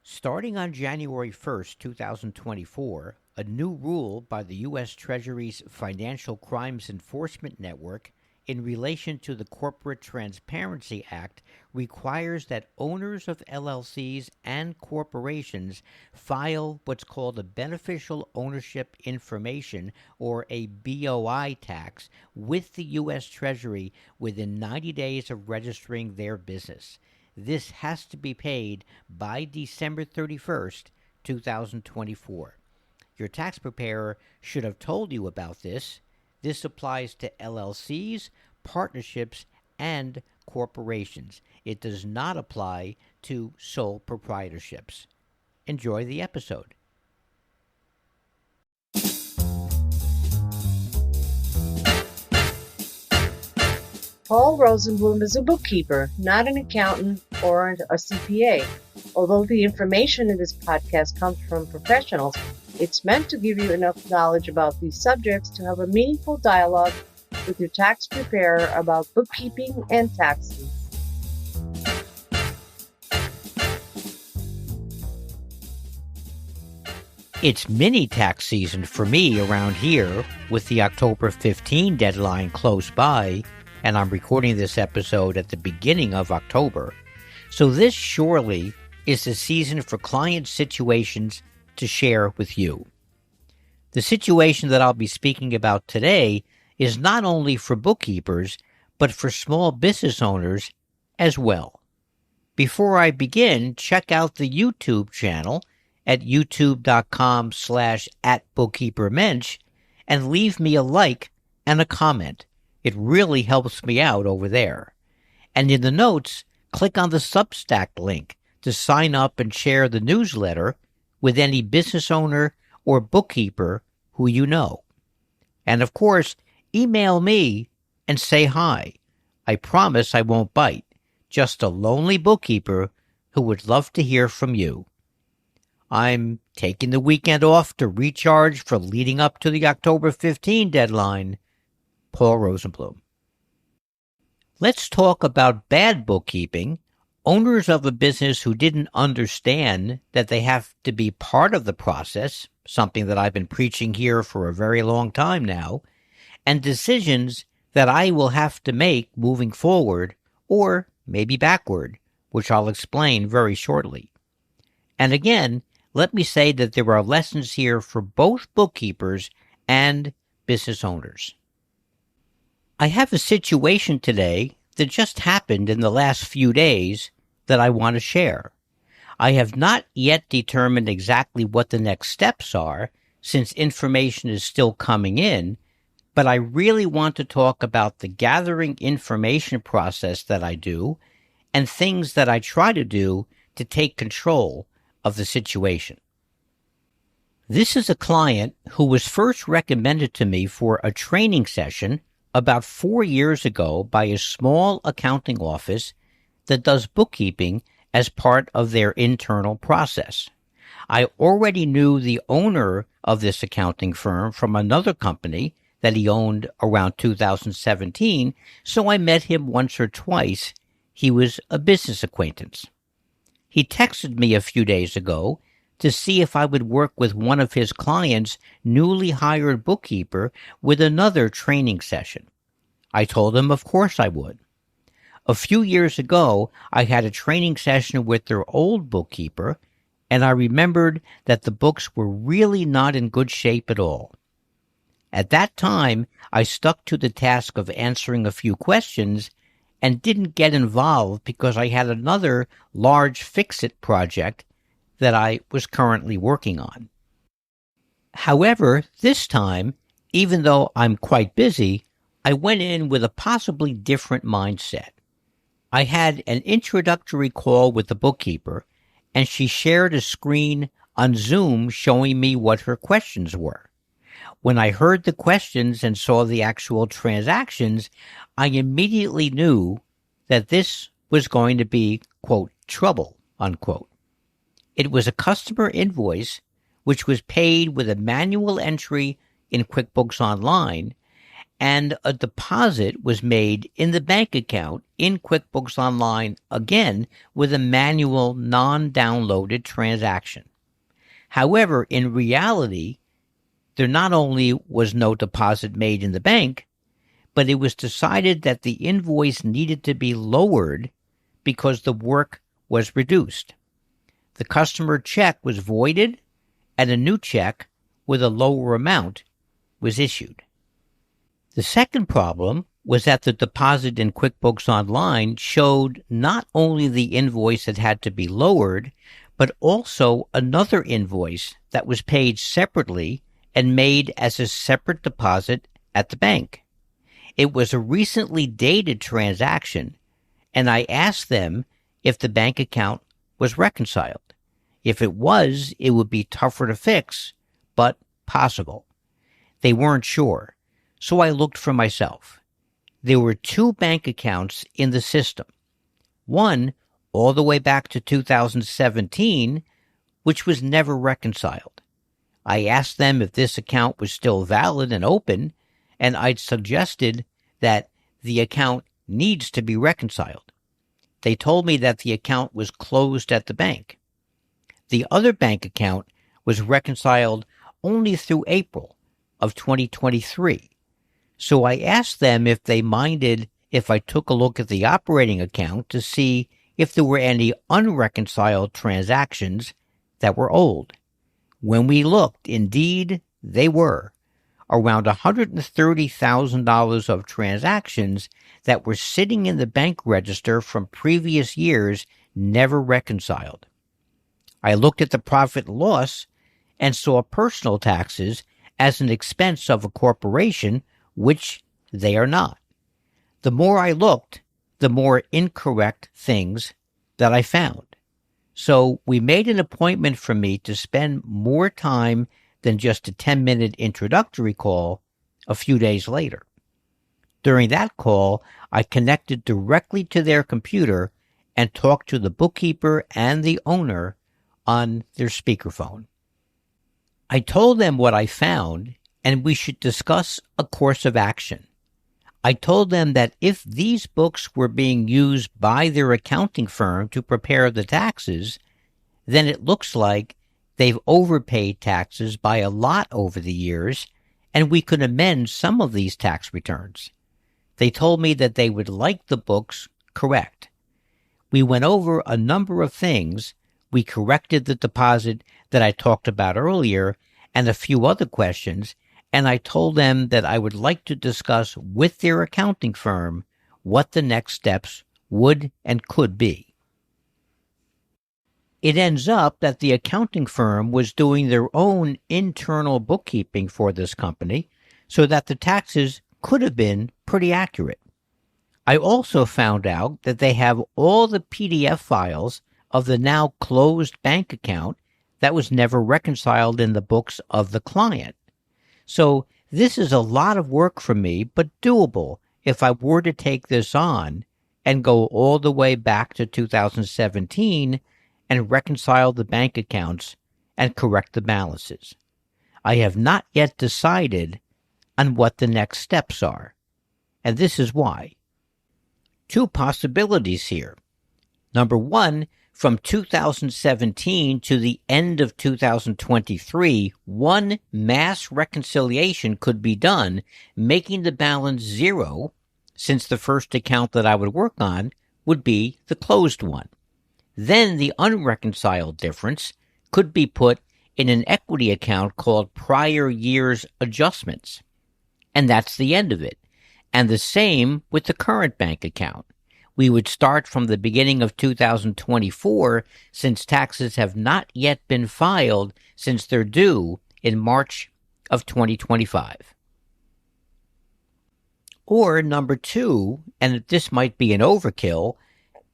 Starting on January 1st, 2024, a new rule by the U.S. Treasury's Financial Crimes Enforcement Network in relation to the Corporate Transparency Act requires that owners of LLCs and corporations file what's called a Beneficial Ownership Information, or a BOI tax, with the U.S. Treasury within 90 days of registering their business. This has to be paid by December 31st, 2024. Your tax preparer should have told you about this. This applies to LLCs, partnerships, and corporations. It does not apply to sole proprietorships. Enjoy the episode. Paul Rosenblum is a bookkeeper, not an accountant or a CPA. Although the information in this podcast comes from professionals, it's meant to give you enough knowledge about these subjects to have a meaningful dialogue with your tax preparer about bookkeeping and taxes. It's mini tax season for me around here, with the October 15 deadline close by, and I'm recording this episode at the beginning of October. So this surely is the season for client situations to share with you. The situation that I'll be speaking about today is not only for bookkeepers, but for small business owners as well. Before I begin, check out the YouTube channel at youtube.com/@bookkeepermensch and leave me a like and a comment. It really helps me out over there. And in the notes, click on the Substack link to sign up and share the newsletter with any business owner or bookkeeper who you know. And of course, email me and say hi. I promise I won't bite. Just a lonely bookkeeper who would love to hear from you. I'm taking the weekend off to recharge for leading up to the October 15 deadline. Paul Rosenblum. Let's talk about bad bookkeeping. Owners of a business who didn't understand that they have to be part of the process, something that I've been preaching here for a very long time now, and decisions that I will have to make moving forward, or maybe backward, which I'll explain very shortly. And again, let me say that there are lessons here for both bookkeepers and business owners. I have a situation today that just happened in the last few days that I want to share. I have not yet determined exactly what the next steps are, since information is still coming in, but I really want to talk about the gathering information process that I do and things that I try to do to take control of the situation. This is a client who was first recommended to me for a training session about 4 years ago by a small accounting office that does bookkeeping as part of their internal process. I already knew the owner of this accounting firm from another company that he owned around 2017, so I met him once or twice. He was a business acquaintance. He texted me a few days ago to see if I would work with one of his clients' newly hired bookkeeper with another training session. I told him of course I would. A few years ago, I had a training session with their old bookkeeper, and I remembered that the books were really not in good shape at all. At that time, I stuck to the task of answering a few questions and didn't get involved because I had another large fix-it project that I was currently working on. However, this time, even though I'm quite busy, I went in with a possibly different mindset. I had an introductory call with the bookkeeper, and she shared a screen on Zoom showing me what her questions were. When I heard the questions and saw the actual transactions, I immediately knew that this was going to be, quote, trouble, unquote. It was a customer invoice which was paid with a manual entry in QuickBooks Online, and a deposit was made in the bank account in QuickBooks Online, again with a manual non-downloaded transaction. However, in reality, there not only was no deposit made in the bank, but it was decided that the invoice needed to be lowered because the work was reduced. The customer check was voided, and a new check with a lower amount was issued. The second problem was that the deposit in QuickBooks Online showed not only the invoice that had to be lowered, but also another invoice that was paid separately and made as a separate deposit at the bank. It was a recently dated transaction, and I asked them if the bank account was reconciled. If it was, it would be tougher to fix, but possible. They weren't sure, so I looked for myself. There were two bank accounts in the system. One, all the way back to 2017, which was never reconciled. I asked them if this account was still valid and open, and I'd suggested that the account needs to be reconciled. They told me that the account was closed at the bank. The other bank account was reconciled only through April of 2023. So I asked them if they minded if I took a look at the operating account to see if there were any unreconciled transactions that were old. When we looked, indeed, they were. Around $130,000 of transactions that were sitting in the bank register from previous years, never reconciled. I looked at the profit and loss and saw personal taxes as an expense of a corporation, which they are not. The more I looked, the more incorrect things that I found. So we made an appointment for me to spend more time than just a 10-minute introductory call a few days later. During that call, I connected directly to their computer and talked to the bookkeeper and the owner on their speakerphone. I told them what I found, and we should discuss a course of action. I told them that if these books were being used by their accounting firm to prepare the taxes, then it looks like they've overpaid taxes by a lot over the years, and we could amend some of these tax returns. They told me that they would like the books correct. We went over a number of things. We corrected the deposit that I talked about earlier and a few other questions, and I told them that I would like to discuss with their accounting firm what the next steps would and could be. It ends up that the accounting firm was doing their own internal bookkeeping for this company so that the taxes could have been pretty accurate. I also found out that they have all the PDF files of the now closed bank account that was never reconciled in the books of the client. So this is a lot of work for me, but doable if I were to take this on and go all the way back to 2017 and reconcile the bank accounts and correct the balances. I have not yet decided on what the next steps are, and this is why. Two possibilities here. Number one, from 2017 to the end of 2023, one mass reconciliation could be done, making the balance zero, since the first account that I would work on would be the closed one. Then the unreconciled difference could be put in an equity account called prior year's adjustments. And that's the end of it. And the same with the current bank account. We would start from the beginning of 2024 since taxes have not yet been filed since they're due in March of 2025. Or number two, and this might be an overkill,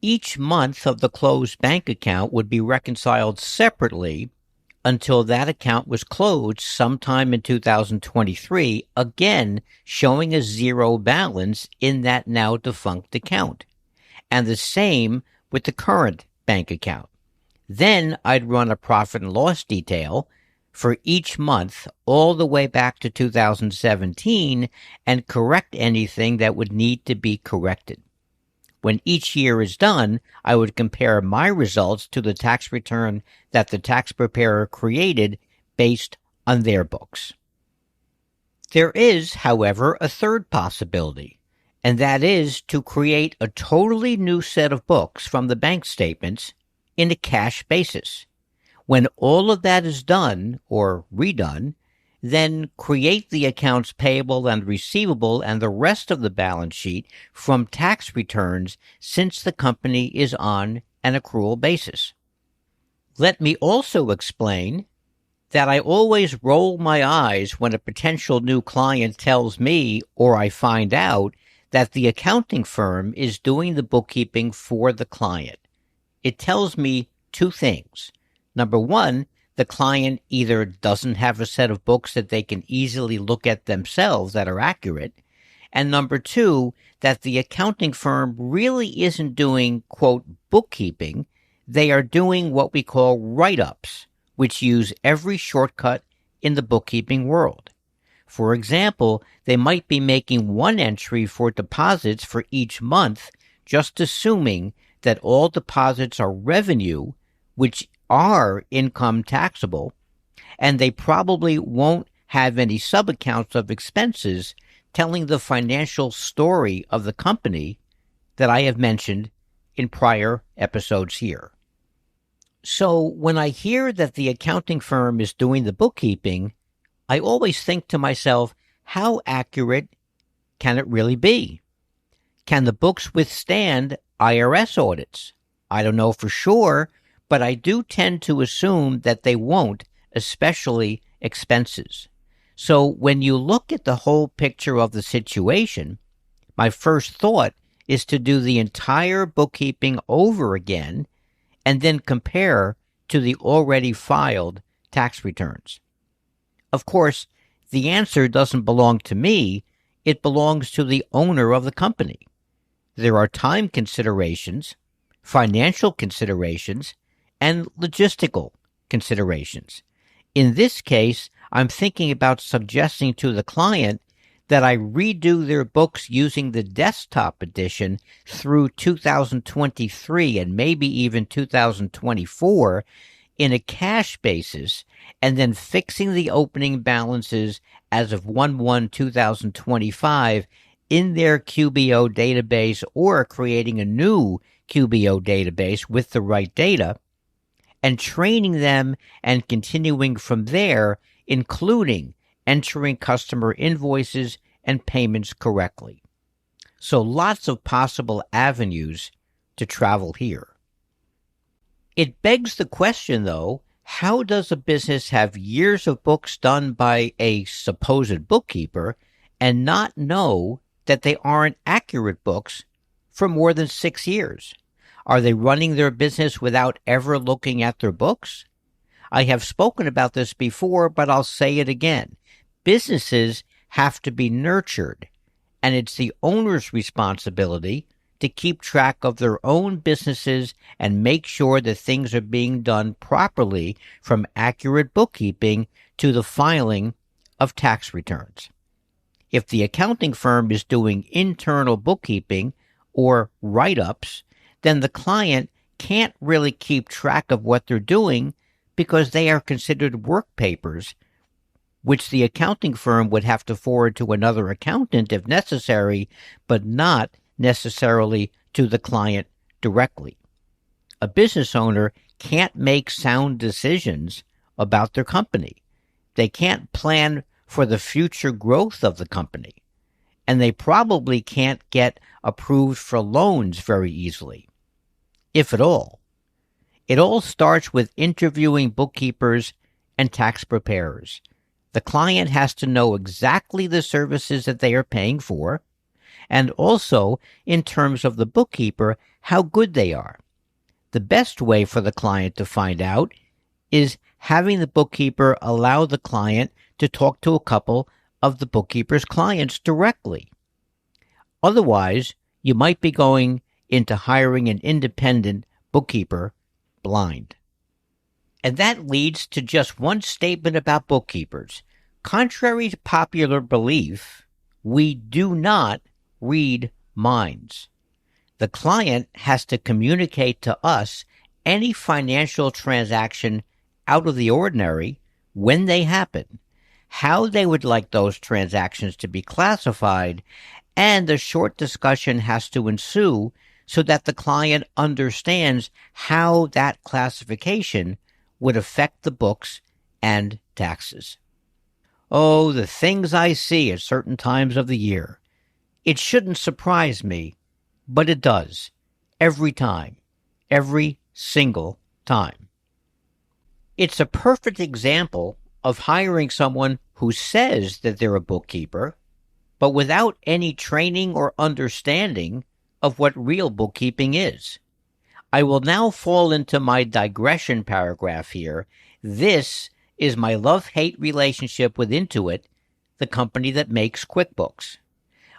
each month of the closed bank account would be reconciled separately until that account was closed sometime in 2023, again showing a zero balance in that now defunct account. And the same with the current bank account. Then I'd run a profit and loss detail, for each month all the way back to 2017 and correct anything that would need to be corrected. When each year is done, I would compare my results to the tax return that the tax preparer created based on their books. There is, however, a third possibility, and that is to create a totally new set of books from the bank statements in a cash basis. When all of that is done or redone, then create the accounts payable and receivable and the rest of the balance sheet from tax returns since the company is on an accrual basis. Let me also explain that I always roll my eyes when a potential new client tells me or I find out that the accounting firm is doing the bookkeeping for the client. It tells me two things. Number one, the client either doesn't have a set of books that they can easily look at themselves that are accurate, and number two, that the accounting firm really isn't doing, quote, bookkeeping. They are doing what we call write-ups, which use every shortcut in the bookkeeping world. For example, they might be making one entry for deposits for each month, just assuming that all deposits are revenue, which are income taxable, and they probably won't have any sub-accounts of expenses telling the financial story of the company that I have mentioned in prior episodes here. So when I hear that the accounting firm is doing the bookkeeping, I always think to myself, how accurate can it really be? Can the books withstand IRS audits? I don't know for sure, but I do tend to assume that they won't, especially expenses. So when you look at the whole picture of the situation, my first thought is to do the entire bookkeeping over again and then compare to the already filed tax returns. Of course, the answer doesn't belong to me, it belongs to the owner of the company. There are time considerations, financial considerations, and logistical considerations. In this case, I'm thinking about suggesting to the client that I redo their books using the desktop edition through 2023 and maybe even 2024 in a cash basis, and then fixing the opening balances as of 1/1/2025 in their QBO database or creating a new QBO database with the right data, and training them and continuing from there, including entering customer invoices and payments correctly. So lots of possible avenues to travel here. It begs the question, though, how does a business have years of books done by a supposed bookkeeper and not know that they aren't accurate books for more than 6 years? Are they running their business without ever looking at their books? I have spoken about this before, but I'll say it again. Businesses have to be nurtured, and it's the owner's responsibility to keep track of their own businesses and make sure that things are being done properly, from accurate bookkeeping to the filing of tax returns. If the accounting firm is doing internal bookkeeping or write-ups, then the client can't really keep track of what they're doing because they are considered work papers, which the accounting firm would have to forward to another accountant if necessary, but not necessarily to the client directly. A business owner can't make sound decisions about their company. They can't plan for the future growth of the company, and they probably can't get approved for loans very easily, if at all. It all starts with interviewing bookkeepers and tax preparers. The client has to know exactly the services that they are paying for, and also, in terms of the bookkeeper, how good they are. The best way for the client to find out is having the bookkeeper allow the client to talk to a couple of the bookkeeper's clients directly. Otherwise, you might be going into hiring an independent bookkeeper blind. And that leads to just one statement about bookkeepers. Contrary to popular belief, we do not read minds. The client has to communicate to us any financial transaction out of the ordinary when they happen, how they would like those transactions to be classified, and a short discussion has to ensue so that the client understands how that classification would affect the books and taxes. Oh, the things I see at certain times of the year. It shouldn't surprise me, but it does. Every time. Every single time. It's a perfect example of hiring someone who says that they're a bookkeeper, but without any training or understanding of what real bookkeeping is. I will now fall into my digression paragraph here. This is my love-hate relationship with Intuit, the company that makes QuickBooks.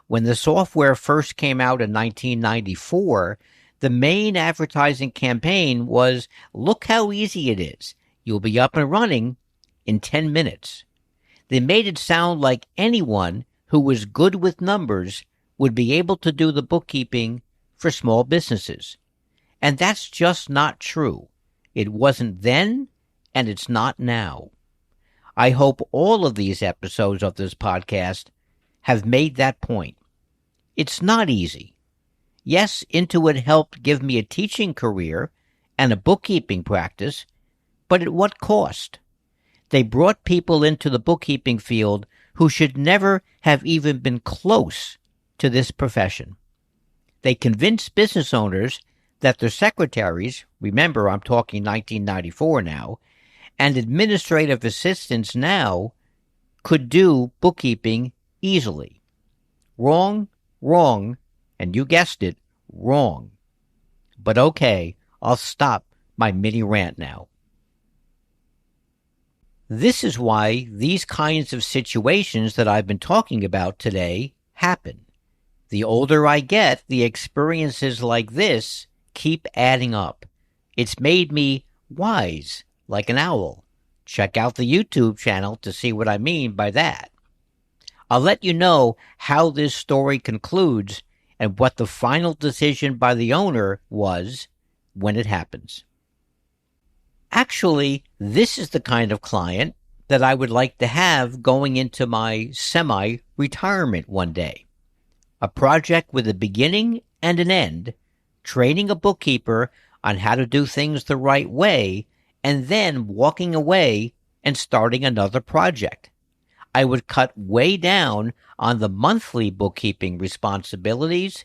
When the software first came out in 1994, the main advertising campaign was, "Look how easy it is. You'll be up and running in 10 minutes." They made it sound like anyone who was good with numbers would be able to do the bookkeeping for small businesses. And that's just not true. It wasn't then, and it's not now. I hope all of these episodes of this podcast have made that point. It's not easy. Yes, Intuit helped give me a teaching career and a bookkeeping practice, but at what cost? They brought people into the bookkeeping field who should never have even been close to this profession. They convinced business owners that their secretaries, remember I'm talking 1994 now, and administrative assistants now could do bookkeeping easily. Wrong, and you guessed it, wrong. But okay, I'll stop my mini rant now. This is why these kinds of situations that I've been talking about today happen. The older I get, the experiences like this keep adding up. It's made me wise, like an owl. Check out the YouTube channel to see what I mean by that. I'll let you know how this story concludes and what the final decision by the owner was when it happens. Actually, this is the kind of client that I would like to have going into my semi-retirement one day. A project with a beginning and an end, training a bookkeeper on how to do things the right way, and then walking away and starting another project. I would cut way down on the monthly bookkeeping responsibilities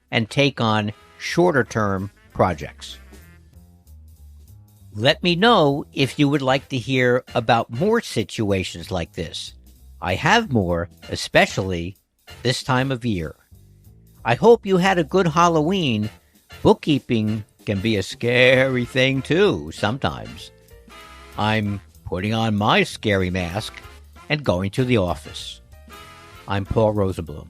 and take on shorter-term projects. Let me know if you would like to hear about more situations like this. I have more, especially this time of year. I hope you had a good Halloween. Bookkeeping can be a scary thing too, sometimes. I'm putting on my scary mask and going to the office. I'm Paul Rosenblum.